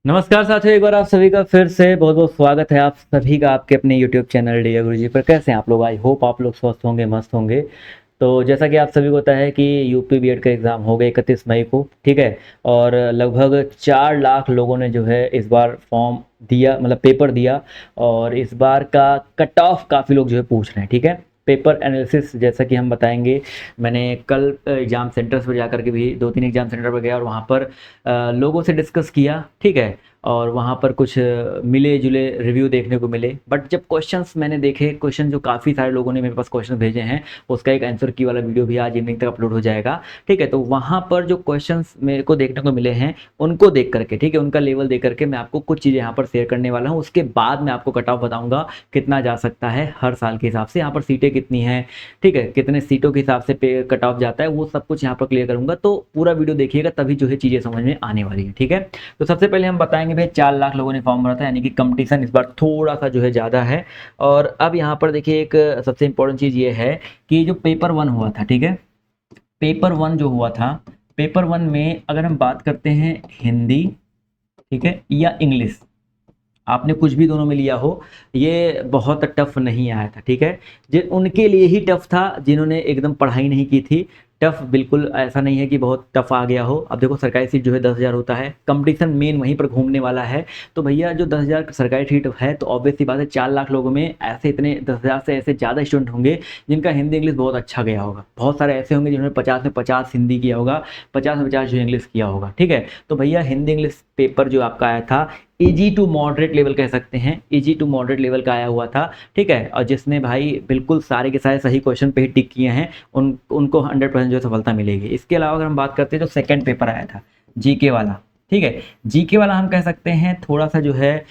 नमस्कार साथियों, एक बार आप सभी का फिर से बहुत बहुत स्वागत है आप सभी का आपके अपने यूट्यूब चैनल डियर गुरुजी पर। कैसे हैं आप लोग? आई होप आप लोग स्वस्थ होंगे, मस्त होंगे। तो जैसा कि आप सभी को पता है कि यूपी बीएड का एग्ज़ाम हो गया 31 मई को, ठीक है। और लगभग 4 लाख लोगों ने जो है इस बार फॉर्म दिया, मतलब पेपर दिया। और इस बार का कट ऑफ काफ़ी लोग जो है पूछ रहे हैं, ठीक है। पेपर एनालिसिस जैसा कि हम बताएंगे। मैंने कल एग्ज़ाम सेंटर्स पर जा कर के भी 2-3 एग्ज़ाम सेंटर पर गया और वहाँ पर लोगों से डिस्कस किया, ठीक है। और वहाँ पर कुछ मिले जुले रिव्यू देखने को मिले। बट जब क्वेश्चंस मैंने देखे, क्वेश्चन जो काफ़ी सारे लोगों ने मेरे पास क्वेश्चन भेजे हैं, उसका एक आंसर की वाला वीडियो भी आज इवनिंग तक अपलोड हो जाएगा, ठीक है। तो वहाँ पर जो क्वेश्चंस मेरे को देखने को मिले हैं, उनको देख करके, ठीक है, उनका लेवल देख करके मैं आपको कुछ चीज़ें यहाँ पर शेयर करने वाला हूँ। उसके बाद मैं आपको कट ऑफ बताऊँगा कितना जा सकता है हर साल के हिसाब से, यहाँ पर सीटें कितनी हैं, ठीक है, कितने सीटों के हिसाब से पे कट ऑफ जाता है, वो सब कुछ यहाँ पर क्लियर करूँगा। तो पूरा वीडियो देखिएगा, तभी जो है चीज़ें समझ में आने वाली है, ठीक है। तो सबसे पहले हम बताएंगे भाई, 4 लाख लोगों ने फॉर्म भरा था, यानी कि कंपटीशन इस बार थोड़ा सा जो है ज़्यादा है। और अब यहाँ पर देखिए, एक सबसे इम्पोर्टेंट चीज़ ये है कि जो पेपर वन हुआ था, ठीक है, पेपर वन जो हुआ था, पेपर वन में अगर हम बात करते हैं हिंदी, ठीक है, या इंग्लिश, आपने कुछ भी दोनों में लिया हो, ये बहुत टफ नहीं आया था, ठीक है। जो उनके लिए ही टफ था जिन्होंने एकदम पढ़ाई नहीं की थी। टफ बिल्कुल ऐसा नहीं है कि बहुत टफ आ गया हो। अब देखो, सरकारी सीट जो है 10,000 होता है, कंपटीशन मेन वहीं पर घूमने वाला है। तो भैया जो 10,000 सरकारी सीट है, तो ऑब्वियस सी बात है 4 लाख लोगों में ऐसे इतने 10,000 से ऐसे ज़्यादा स्टूडेंट होंगे जिनका हिंदी इंग्लिश बहुत अच्छा गया होगा। बहुत सारे ऐसे होंगे जिन्होंने 50 में 50 हिंदी किया होगा, 50 में 50 जो इंग्लिश किया होगा, ठीक है। तो भैया हिंदी इंग्लिश पेपर जो आपका आया था, इजी टू मॉडरेट लेवल कह सकते हैं, इजी टू मॉडरेट लेवल का आया हुआ था, ठीक है। और जिसने भाई बिल्कुल सारे के सारे सही क्वेश्चन पे ही टिक किए हैं, उनको 100% जो है सफलता मिलेगी। इसके अलावा अगर हम बात करते हैं, जो सेकंड पेपर आया था जीके वाला, ठीक है, जीके वाला हम कह सकते हैं थोड़ा सा जो है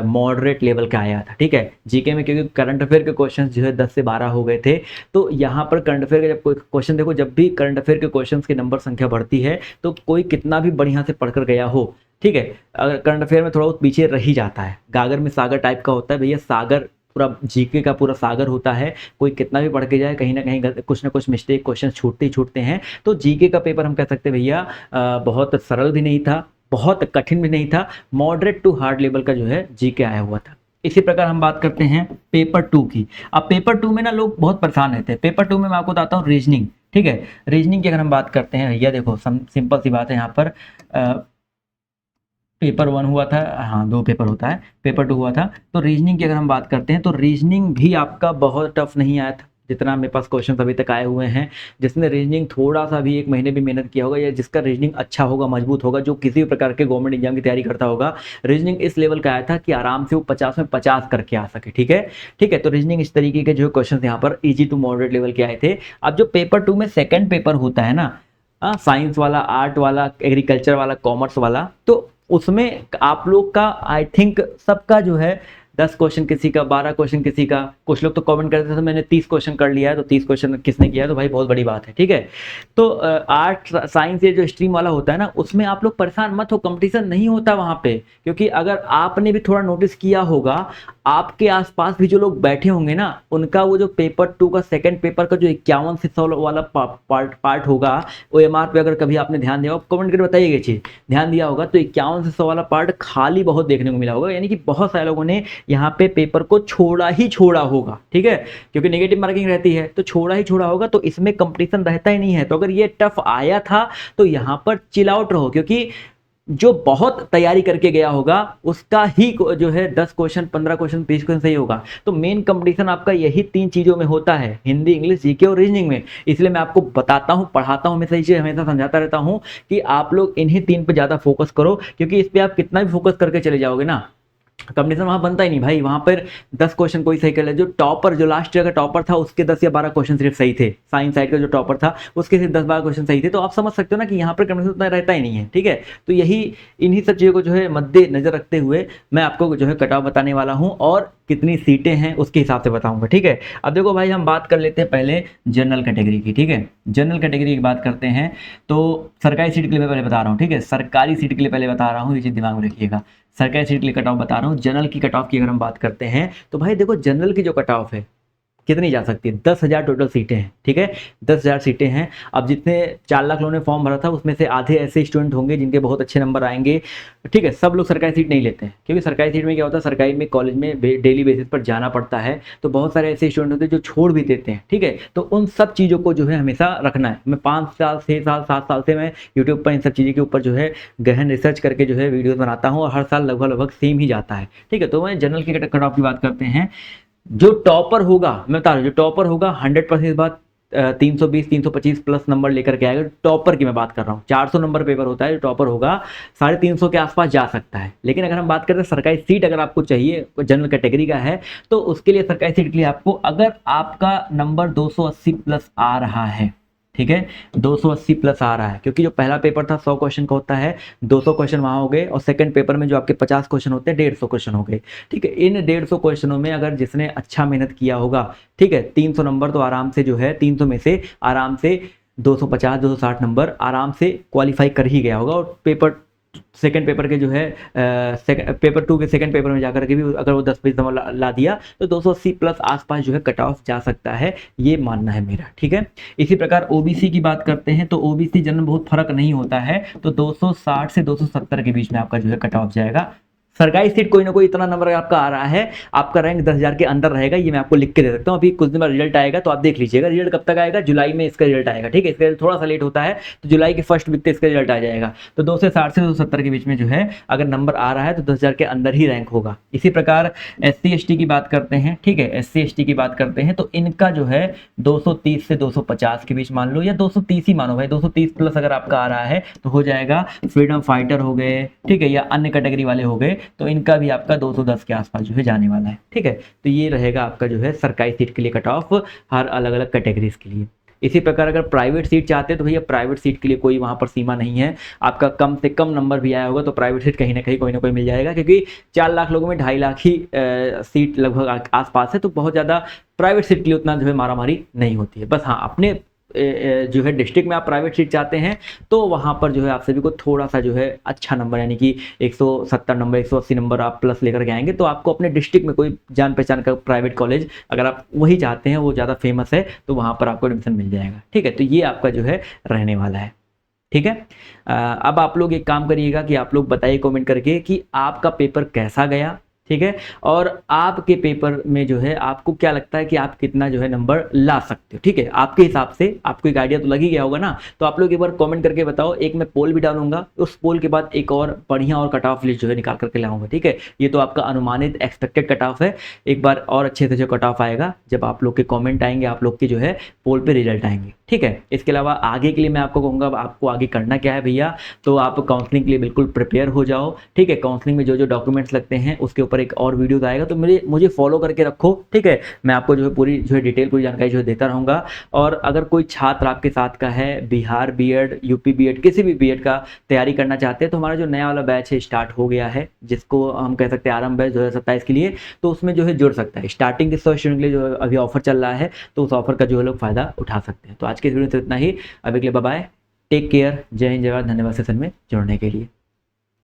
मॉडरेट लेवल का आया था, ठीक है। जीके में क्योंकि करंट अफेयर के क्वेश्चंस जो है 10 से 12 हो गए थे। तो यहाँ पर करंट अफेयर का जब कोई क्वेश्चन देखो, जब भी करंट अफेयर के क्वेश्चंस की नंबर संख्या बढ़ती है, तो कोई कितना भी बढ़िया से पढ़कर गया हो, ठीक है, अगर करंट अफेयर में थोड़ा बहुत पीछे रह ही जाता है। गागर में सागर टाइप का होता है भैया, सागर पूरा जीके का पूरा सागर होता है। कोई कितना भी पढ़ के जाए, कहीं ना कहीं कुछ ना कुछ मिस्टेक क्वेश्चन छूटते ही छूटते हैं। तो जीके का पेपर हम कह सकते हैं भैया बहुत सरल भी नहीं था, बहुत कठिन भी नहीं था, मॉडरेट टू हार्ड लेवल का जो है जीके आया हुआ था। इसी प्रकार हम बात करते हैं पेपर टू की। अब पेपर टू में ना लोग बहुत परेशान रहते हैं। पेपर टू में मैं आपको बताता हूँ रीजनिंग, ठीक है। रीजनिंग की अगर हम बात करते हैं भैया, देखो सिंपल सी बात है यहाँ पर। पेपर वन हुआ था, हाँ 2 पेपर होता है, पेपर टू हुआ था। तो रीजनिंग की अगर हम बात करते हैं, तो रीजनिंग भी आपका बहुत टफ नहीं आया था जितना मेरे पास क्वेश्चन अभी तक आए हुए हैं। जिसने रीजनिंग थोड़ा सा भी 1 महीने भी मेहनत किया होगा, या जिसका रीजनिंग अच्छा होगा, मजबूत होगा, जो किसी भी प्रकार के गवर्नमेंट एग्जाम की तैयारी करता होगा, रीजनिंग इस लेवल का आया था कि आराम से वो 50 में 50 करके आ सके, ठीक है। ठीक है, तो रीजनिंग इस तरीके के जो क्वेश्चन यहाँ पर इजी टू मॉडरेट लेवल के आए थे। अब जो पेपर टू में सेकेंड पेपर होता है ना, साइंस वाला, आर्ट वाला, एग्रीकल्चर वाला, कॉमर्स वाला, तो उसमें आप लोग का आई थिंक सबका जो है 10 क्वेश्चन किसी का, 12 क्वेश्चन किसी का। कुछ लोग तो कमेंट करते थे मैंने 30 क्वेश्चन कर लिया है, तो 30 क्वेश्चन किसने किया है, तो भाई बहुत बड़ी बात है, ठीक है। तो आर्ट साइंस ये जो स्ट्रीम वाला होता है ना, उसमें आप लोग परेशान मत हो, कंपटीशन नहीं होता वहाँ पे। क्योंकि अगर आपने भी थोड़ा नोटिस किया होगा, आपके आसपास भी जो लोग बैठे होंगे ना, उनका वो जो पेपर टू का सेकंड पेपर का जो 51 से 100 वाला पार्ट होगा, ओ एम आर पे अगर कभी आपने ध्यान दिया, कमेंट करके बताइएगा चीज़, ध्यान दिया होगा तो 51 से 100 वाला पार्ट खाली बहुत देखने को मिला होगा। यानी कि बहुत सारे लोगों ने यहाँ पे पेपर को छोड़ा ही छोड़ा होगा, ठीक है, क्योंकि नेगेटिव मार्किंग रहती है, तो छोड़ा ही छोड़ा होगा। तो इसमें कंपटीशन रहता ही नहीं है। तो अगर ये टफ आया था, तो यहाँ पर चिल आउट रहो, क्योंकि जो बहुत तैयारी करके गया होगा उसका ही जो है 10 क्वेश्चन, 15 क्वेश्चन, 20 क्वेश्चन सही होगा। तो मेन कंपटीशन आपका यही 3 चीज़ों में होता है, हिंदी, इंग्लिश, जीके और रीजनिंग में। इसलिए मैं आपको बताता हूँ, पढ़ाता हूँ, हमेशा चीज़ हमेशा समझाता रहता हूँ कि आप लोग इन्हीं 3 पे ज़्यादा फोकस करो, क्योंकि इस पर आप कितना भी फोकस करके चले जाओगे ना, कंपटीशन वहां बनता ही नहीं भाई। वहां पर 10 क्वेश्चन कोई सही कर ले, जो टॉपर, जो लास्ट ईयर का टॉपर था, उसके 10 या 12 क्वेश्चन सिर्फ सही थे। साइंस साइड का जो टॉपर था, उसके सिर्फ 10-12 क्वेश्चन सही थे। तो आप समझ सकते हो ना कि यहाँ पर कंपटीशन उतना रहता ही नहीं है, ठीक है। तो यही, इन्हीं सब चीज़ों को जो है मद्दे नजर रखते हुए मैं आपको जो है कटाव बताने वाला हूँ, और कितनी सीटें हैं उसके हिसाब से बताऊंगा, ठीक है। अब देखो भाई, हम बात कर लेते हैं पहले जनरल कैटेगरी की, ठीक है। जनरल कैटेगरी की बात करते हैं, तो सरकारी सीट के लिए मैं पहले बता रहा हूँ, ठीक है, सरकारी सीट के लिए पहले बता रहा हूँ, ये चीज़ दिमाग में रखिएगा। सरकारी सीट के लिए कट ऑफ बता रहा हूँ। जनरल की कट ऑफ की अगर हम बात करते हैं, तो भाई देखो, जनरल की जो कट ऑफ है, कितनी जा सकती है? 10,000 टोटल सीटें हैं, ठीक है, 10,000 सीटें हैं। अब जितने 4 लाख लोगों ने फॉर्म भरा था उसमें से आधे ऐसे स्टूडेंट होंगे जिनके बहुत अच्छे नंबर आएंगे, ठीक है। सब लोग सरकारी सीट नहीं लेते हैं, क्योंकि सरकारी सीट में क्या होता है, सरकारी में कॉलेज में डेली बेसिस पर जाना पड़ता है, तो बहुत सारे ऐसे स्टूडेंट होते हैं जो छोड़ भी देते हैं, ठीक है। तो उन सब चीज़ों को जो है हमेशा रखना है। मैं 5 साल 6 साल 7 साल से मैं यूट्यूब पर इन सब चीज़ों के ऊपर जो है गहन रिसर्च करके जो है वीडियोस बनाता हूँ, और हर साल लगभग सेम ही जाता है, ठीक है। तो मैं जनरल के कट ऑफ की बात करते हैं। जो टॉपर होगा, मैं बता रहा हूँ, जो टॉपर होगा 100% इस बात 320 325 प्लस नंबर लेकर के आएगा। टॉपर की मैं बात कर रहा हूँ, 400 नंबर पेपर होता है, जो टॉपर होगा 350 के आसपास जा सकता है। लेकिन अगर हम बात करते हैं सरकारी सीट अगर आपको चाहिए, जनरल कैटेगरी का है, तो उसके लिए सरकारी सीट के लिए आपको, अगर आपका नंबर 280 प्लस आ रहा है, ठीक है, 280 प्लस आ रहा है, क्योंकि जो पहला पेपर था 100 क्वेश्चन का होता है, 200 क्वेश्चन वहाँ हो गए, और सेकंड पेपर में जो आपके 50 क्वेश्चन होते हैं 150 क्वेश्चन हो गए, ठीक है। इन 150 क्वेश्चनों में अगर जिसने अच्छा मेहनत किया होगा, ठीक है, 300 नंबर तो आराम से जो है 300 में से आराम से 250 260 नंबर आराम से क्वालिफाई कर ही गया होगा। और पेपर सेकंड पेपर के जो है पेपर 2 के सेकंड पेपर में जाकर के भी अगर वो 10-20 नंबर ला दिया तो 280 प्लस आसपास जो है कट ऑफ जा सकता है, ये मानना है मेरा, ठीक है। इसी प्रकार ओबीसी की बात करते हैं, तो ओबीसी जनरल बहुत फर्क नहीं होता है, तो 260 से 270 के बीच में आपका जो है कट ऑफ जाएगा। सरकारी सीट कोई ना कोई इतना नंबर आपका आ रहा है, आपका रैंक 10,000 के अंदर रहेगा, ये मैं आपको लिख के दे सकता हूँ। अभी कुछ दिन बाद रिजल्ट आएगा, तो आप देख लीजिएगा। रिजल्ट कब तक आएगा? जुलाई में इसका रिजल्ट आएगा, ठीक है। इसका रिजल्ट थोड़ा सा लेट होता है, तो जुलाई के फर्स्ट वीक तक इसका रिजल्ट आ जाएगा। तो 260 से 270 के बीच में जो है अगर नंबर आ रहा है तो 10,000 के अंदर ही रैंक होगा। इसी प्रकार SC ST की बात करते हैं, ठीक है, SC ST की बात करते हैं, तो इनका जो है 230 से 250 के बीच मान लो, या 230 ही मानो भाई, 230 प्लस अगर आपका आ रहा है तो हो जाएगा। फ्रीडम फाइटर हो गए, ठीक है, या अन्य कैटेगरी वाले हो गए, तो इनका भी आपका 210 के आसपास जो है जाने वाला है, ठीक है। तो ये रहेगा आपका जो है सरकारी सीट के लिए कट ऑफ, हर अलग अलग कैटेगरीज के लिए। इसी प्रकार अगर प्राइवेट सीट चाहते हैं तो भैया प्राइवेट सीट के लिए कोई वहाँ पर सीमा नहीं है। आपका कम से कम नंबर भी आया होगा तो प्राइवेट सीट कहीं ना कहीं कोई ना कोई मिल जाएगा, क्योंकि 4 लाख लोगों में 2.5 लाख ही सीट लगभग आसपास है, तो बहुत ज़्यादा प्राइवेट सीट के लिए उतना जो है मारामारी नहीं होती है। बस हाँ, अपने जो है डिस्ट्रिक्ट में आप प्राइवेट सीट चाहते हैं तो वहाँ पर जो है आप सभी को थोड़ा सा जो है अच्छा नंबर, यानी कि 170 नंबर 180 नंबर आप प्लस लेकर के आएंगे, तो आपको अपने डिस्ट्रिक्ट में कोई जान पहचान का प्राइवेट कॉलेज अगर आप वही चाहते हैं, वो ज़्यादा फेमस है, तो वहाँ पर आपको एडमिशन मिल जाएगा, ठीक है। तो ये आपका जो है रहने वाला है, ठीक है। अब आप लोग एक काम करिएगा कि आप लोग बताइए कमेंट करके कि आपका पेपर कैसा गया, ठीक है, और आपके पेपर में जो है आपको क्या लगता है कि आप कितना जो है नंबर ला सकते हो, ठीक है। आपके हिसाब से आपको एक आइडिया तो लग ही गया होगा ना, तो आप लोग एक बार कमेंट करके बताओ। एक मैं पोल भी डालूंगा, उस पोल के बाद एक और बढ़िया और कट ऑफ लिस्ट जो है निकाल करके लाऊंगा, ठीक है। ये तो आपका अनुमानित एक्सपेक्टेड कट ऑफ है, एक बार और अच्छे से जो कट ऑफ आएगा जब आप लोग के कॉमेंट आएंगे, आप लोग के जो है पोल पे रिजल्ट आएंगे, ठीक है। इसके अलावा आगे के लिए मैं आपको कहूँगा आपको आगे करना क्या है भैया, तो आप काउंसलिंग के लिए बिल्कुल प्रिपेयर हो जाओ, ठीक है। काउंसलिंग में जो जो डॉक्यूमेंट्स लगते हैं उसके ऊपर एक और वीडियो आएगा, तो मुझे फॉलो करके रखो, ठीक है। मैं आपको जो है पूरी जो है डिटेल पूरी जानकारी जो है देता रहूँगा। और अगर कोई छात्र आपके साथ का है बिहार बीएड, यूपी बीएड, किसी भी बीएड का तैयारी करना चाहते हैं, तो हमारा जो नया वाला बैच है स्टार्ट हो गया है, जिसको हम कह सकते हैं आरंभ बैच 2027 के लिए, तो उसमें जो है जुड़ सकता है। स्टार्टिंग के 100 स्टूडेंट के लिए जो अभी ऑफर चल रहा है, तो उस ऑफर का जो है लोग फायदा उठा सकते हैं। तो आज के इस वीडियो से इतना ही, अभी के लिए बाय बाय, टेक केयर, जय हिंद, जय भारत, धन्यवाद सेशन में जुड़ने के लिए।